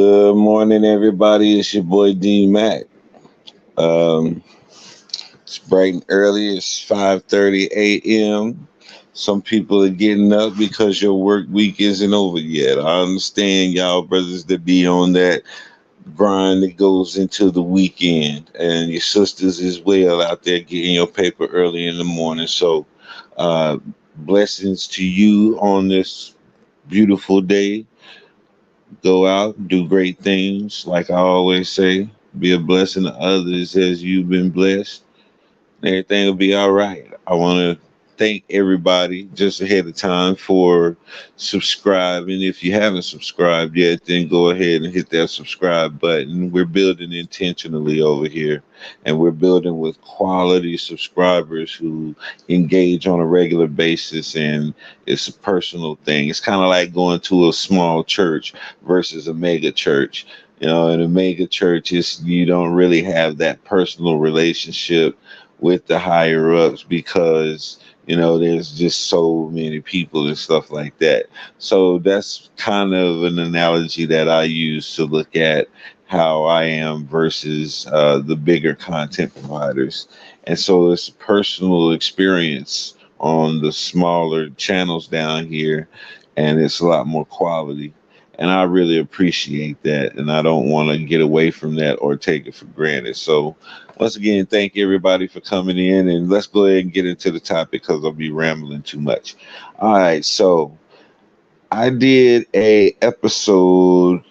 Good morning, everybody. It's your boy D Mac. Um, it's bright and early. It's 5:30 a.m. Some people are getting up because your work week isn't over yet. I understand y'all brothers that be on that grind that goes into the weekend, and your sisters as well out there getting your paper early in the morning. So, uh, blessings to you on this beautiful day. Go out, do great things. Like I always say, be a blessing to others as you've been blessed. Everything will be all right. I want to thank everybody just ahead of time for subscribing. If you haven't subscribed yet, then go ahead and hit that subscribe button. We're building intentionally over here, and we're building with quality subscribers who engage on a regular basis, and it's a personal thing. It's kind of like going to a small church versus a mega church. In a mega church, you don't really have that personal relationship with the higher ups because there's just so many people and stuff like that. So that's kind of an analogy that I use to look at how I am versus the bigger content providers. And so it's a personal experience on the smaller channels down here, and it's a lot more quality. And I really appreciate that, and I don't want to get away from that or take it for granted. So once again, thank everybody for coming in, and let's go ahead and get into the topic because I'll be rambling too much. All right, so I did a episode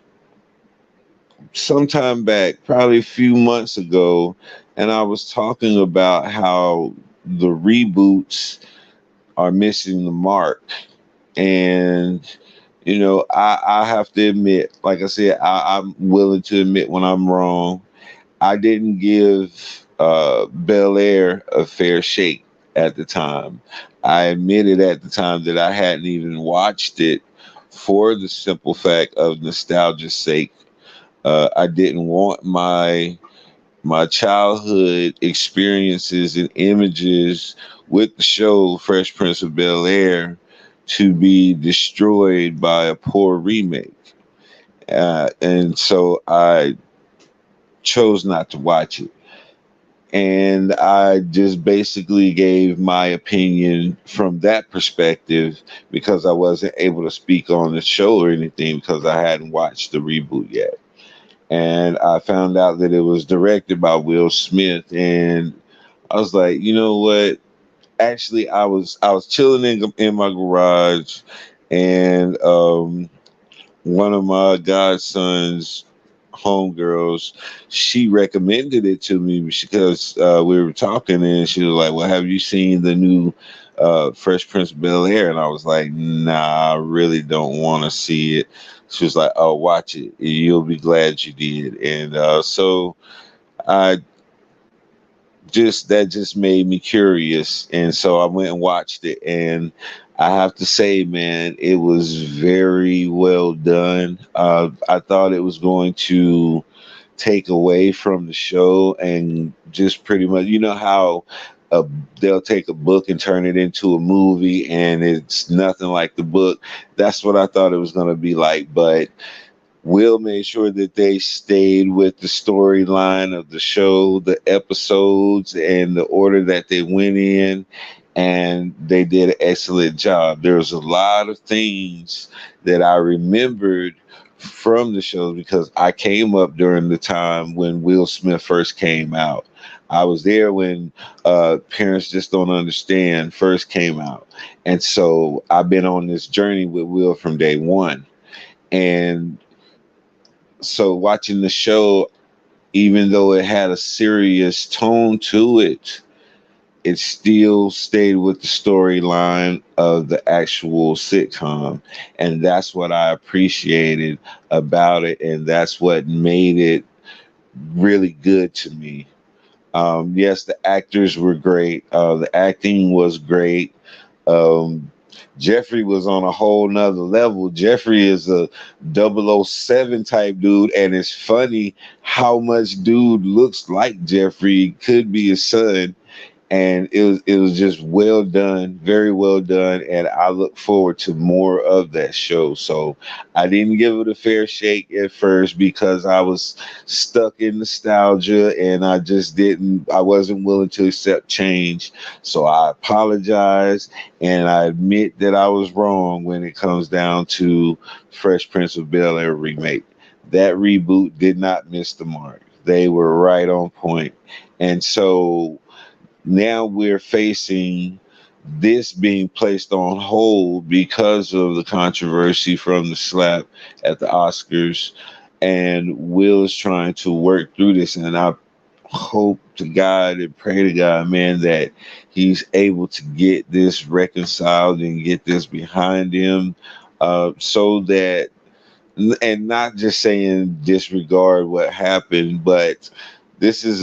sometime back, probably a few months ago, and I was talking about how the reboots are missing the mark. And I have to admit, like I said, I'm willing to admit when I'm wrong. I didn't give Bel Aire a fair shake at the time. I admitted at the time that I hadn't even watched it for the simple fact of nostalgia's sake. I didn't want my childhood experiences and images with the show Fresh Prince of Bel Aire to be destroyed by a poor remake. And so I chose not to watch it. And I just basically gave my opinion from that perspective because I wasn't able to speak on the show or anything because I hadn't watched the reboot yet. And I found out that it was directed by Will Smith, and I was like, you know what? Actually, I was chilling in my garage, and one of my godson's homegirls, she recommended it to me because we were talking, and she was like, "Well, have you seen the new Fresh Prince of Bel Air?" And I was like, "Nah, I really don't want to see it." She was like, "Oh, watch it. You'll be glad you did." And so I just made me curious, and so I went and watched it, and I have to say, man, it was very well done. I thought it was going to take away from the show and just pretty much, how uh, they'll take a book and turn it into a movie and it's nothing like the book. That's what I thought it was going to be like, but Will made sure that they stayed with the storyline of the show, the episodes, and the order that they went in, and they did an excellent job. There's a lot of things that I remembered from the show because I came up during the time when Will Smith first came out. I was there when Parents Just Don't Understand first came out. And so I've been on this journey with Will from day one. And so watching the show, even though it had a serious tone to it, it still stayed with the storyline of the actual sitcom. And that's what I appreciated about it. And that's what made it really good to me. Yes, the actors were great. The acting was great. Um, Jeffrey was on a whole nother level. Jeffrey is a 007 type dude, and it's funny how much dude looks like Jeffrey, could be his son. and it was just well done, very well done, and I look forward to more of that show. So I didn't give it a fair shake at first because I was stuck in nostalgia, and I wasn't willing to accept change. So I apologize, and I admit that I was wrong when it comes down to Fresh Prince of Bel Air remake. That reboot did not miss the mark. They were right on point. And so now we're facing this being placed on hold because of the controversy from the slap at the Oscars. And Will is trying to work through this. And I hope to God and pray to God, man, that he's able to get this reconciled and get this behind him, so that, and not just saying disregard what happened, but this is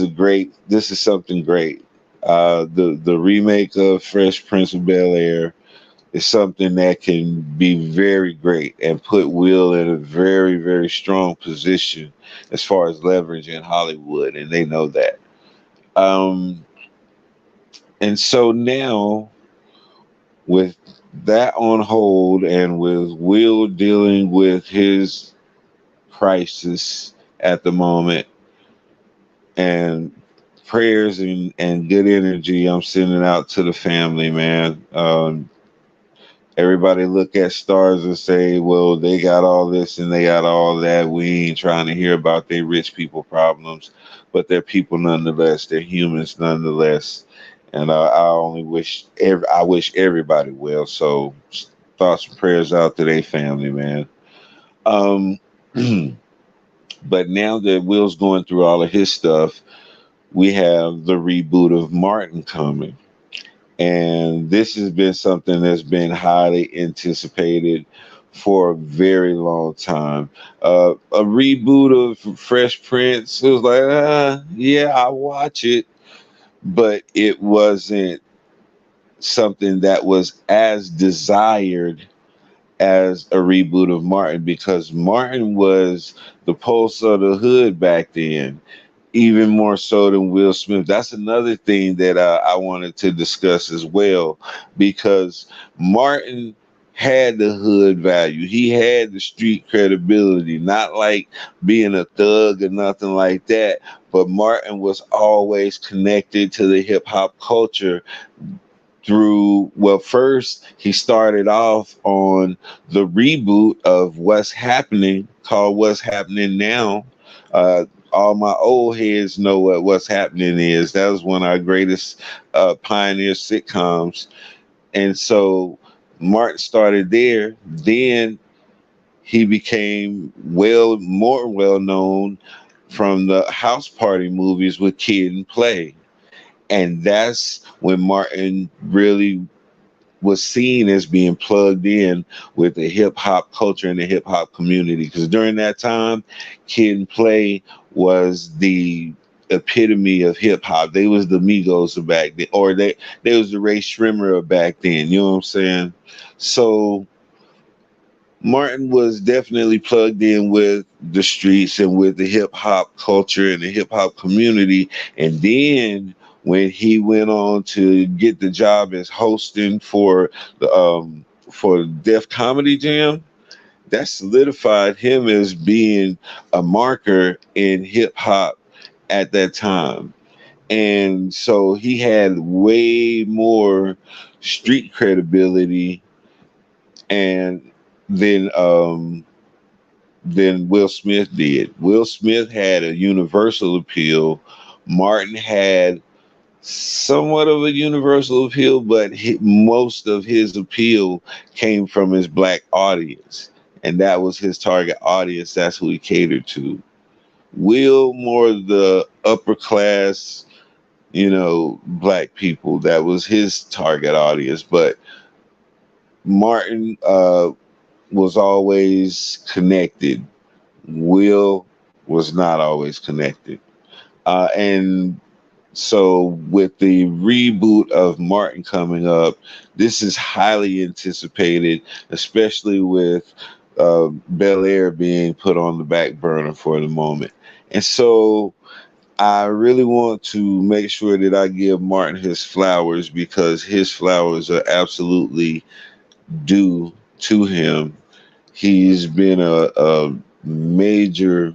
something great. The remake of Fresh Prince of Bel Air is something that can be very great and put Will in a very, very strong position as far as leverage in Hollywood, and they know that. Um, and so now, with that on hold and with Will dealing with his crisis at the moment, and prayers and good energy I'm sending out to the family, man. Everybody look at stars and say, well, they got all this and they got all that. We ain't trying to hear about their rich people problems, but they're people nonetheless. They're humans nonetheless. And I only I wish everybody well. So thoughts and prayers out to their family, man. Um, but now that Will's going through all of his stuff, we have the reboot of Martin coming. And this has been something that's been highly anticipated for a very long time. A reboot of Fresh Prince, it was like, yeah, I watch it, but it wasn't something that was as desired as a reboot of Martin, because Martin was the pulse of the hood back then, even more so than Will Smith. That's another thing that I wanted to discuss as well, because Martin had the hood value. He had the street credibility, not like being a thug or nothing like that. But Martin was always connected to the hip hop culture through, well, first he started off on the reboot of What's Happening, called What's Happening Now. All my old heads know what What's Happening is. That was one of our greatest pioneer sitcoms. And so Martin started there. Then he became more well known from the house party movies with Kid and Play. And that's when Martin really was seen as being plugged in with the hip hop culture and the hip hop community. Because during that time, Kid and Play was the epitome of hip hop. They was the Migos of back then, or they was the Ray Shrimmer of back then. You know what I'm saying? So Martin was definitely plugged in with the streets and with the hip hop culture and the hip hop community. And then when he went on to get the job as hosting for Def Comedy Jam, that solidified him as being a marker in hip hop at that time. And so he had way more street credibility and than than Will Smith did. Will Smith had a universal appeal. Martin had somewhat of a universal appeal, but most of his appeal came from his black audience, and that was his target audience. That's who he catered to. Will more the upper class, black people. That was his target audience, but Martin was always connected. Will was not always connected. And so, with the reboot of Martin coming up, this is highly anticipated, especially with Bel Air being put on the back burner for the moment. And so, I really want to make sure that I give Martin his flowers because his flowers are absolutely due to him. He's been a major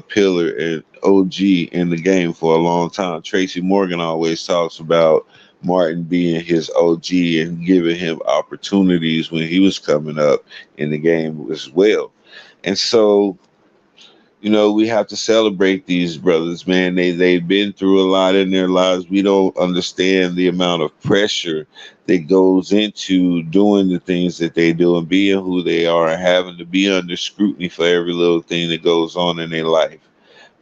pillar and OG in the game for a long time. Tracy Morgan always talks about Martin being his OG and giving him opportunities when he was coming up in the game as well. And so, we have to celebrate these brothers, man. They've been through a lot in their lives. We don't understand the amount of pressure that goes into doing the things that they do and being who they are and having to be under scrutiny for every little thing that goes on in their life.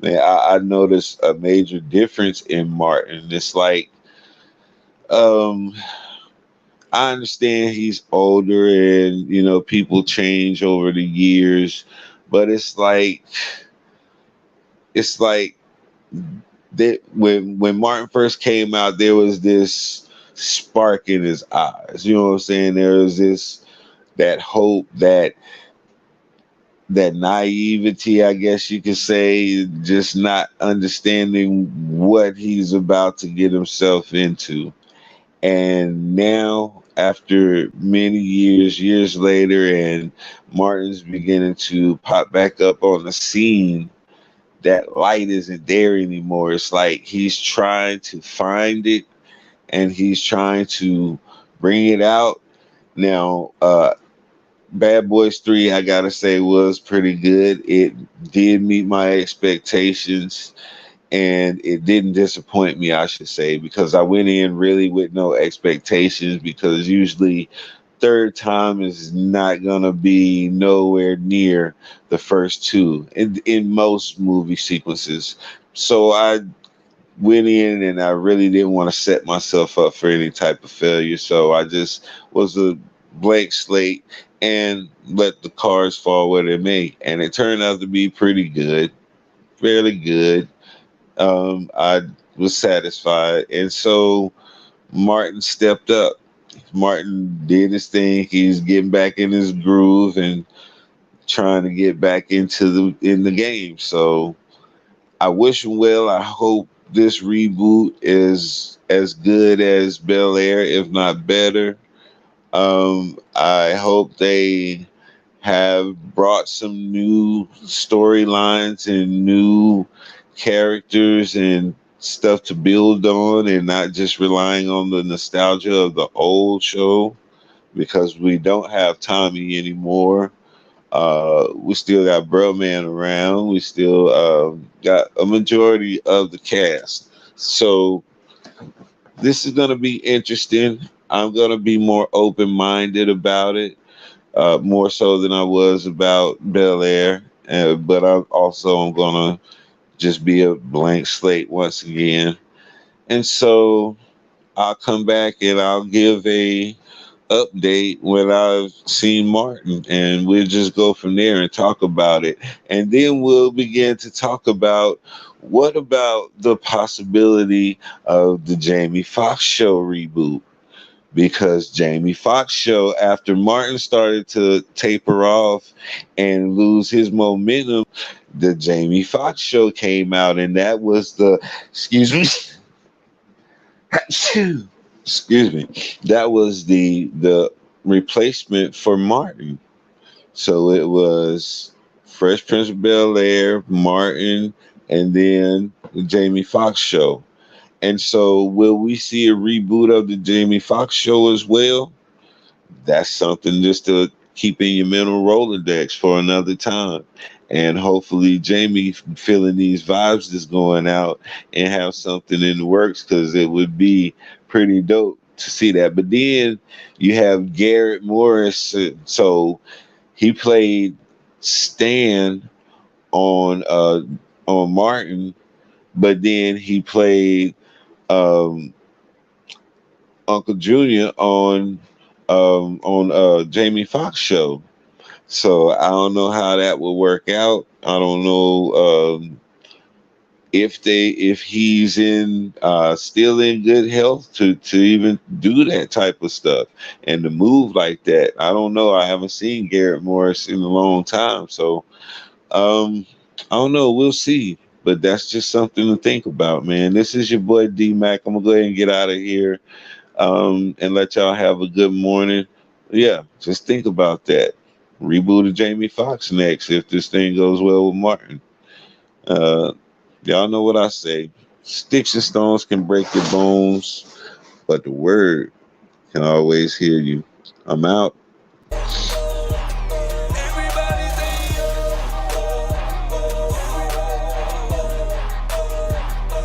Man, I noticed a major difference in Martin. It's like, um, I understand he's older and people change over the years, but it's like that when Martin first came out, there was this spark in his eyes. You know what I'm saying? There was that hope, that naivety, I guess you could say, just not understanding what he's about to get himself into. And now, after many years later, and Martin's beginning to pop back up on the scene, that light isn't there anymore. It's like he's trying to find it and he's trying to bring it out. Now, Bad Boys 3, I gotta say, was pretty good. It did meet my expectations and it didn't disappoint me, I should say, because I went in really with no expectations because usually third time is not gonna be nowhere near the first two in most movie sequences. So I went in and I really didn't want to set myself up for any type of failure. So I just was a blank slate and let the cards fall where they may. And it turned out to be pretty good, fairly good. I was satisfied. And so Martin stepped up. Martin did his thing. He's getting back in his groove and trying to get back in the game. So I wish him well. I hope this reboot is as good as Bel Air, if not better. I hope they have brought some new storylines and new characters and stuff to build on and not just relying on the nostalgia of the old show because we don't have Tommy anymore. We still got Brumman around. We still got a majority of the cast. So this is going to be interesting. I'm going to be more open minded about it, more so than I was about Bel Air. But I'm going to just be a blank slate once again. And so I'll come back and I'll give a update when I've seen Martin, and we'll just go from there and talk about it. And then we'll begin to talk about what about the possibility of the Jamie Foxx show reboot? Because Jamie Foxx show, after Martin started to taper off and lose his momentum, the Jamie Foxx show came out, and that was the excuse me excuse me, that was the replacement for Martin. So it was Fresh Prince of Bel Air, Martin, and then the Jamie Foxx show. And so, will we see a reboot of the Jamie Foxx show as well? That's something just to keep in your mental Rolodex for another time. And hopefully, Jamie feeling these vibes that's going out and have something in the works because it would be pretty dope to see that. But then you have Garrett Morris. So he played Stan on Martin, but then he played um, Uncle Junior on Jamie Foxx show. So I don't know how that will work out. I don't know if he's in still in good health to even do that type of stuff and to move like that. I don't know. I haven't seen Garrett Morris in a long time, so um, I don't know. We'll see. But that's just something to think about, man. This is your boy D Mac. I'm gonna go ahead and get out of here, and let y'all have a good morning. Yeah, just think about that. Reboot of Jamie Foxx next if this thing goes well with Martin. Uh, y'all know what I say. Sticks and stones can break your bones, but the word can always heal you. I'm out.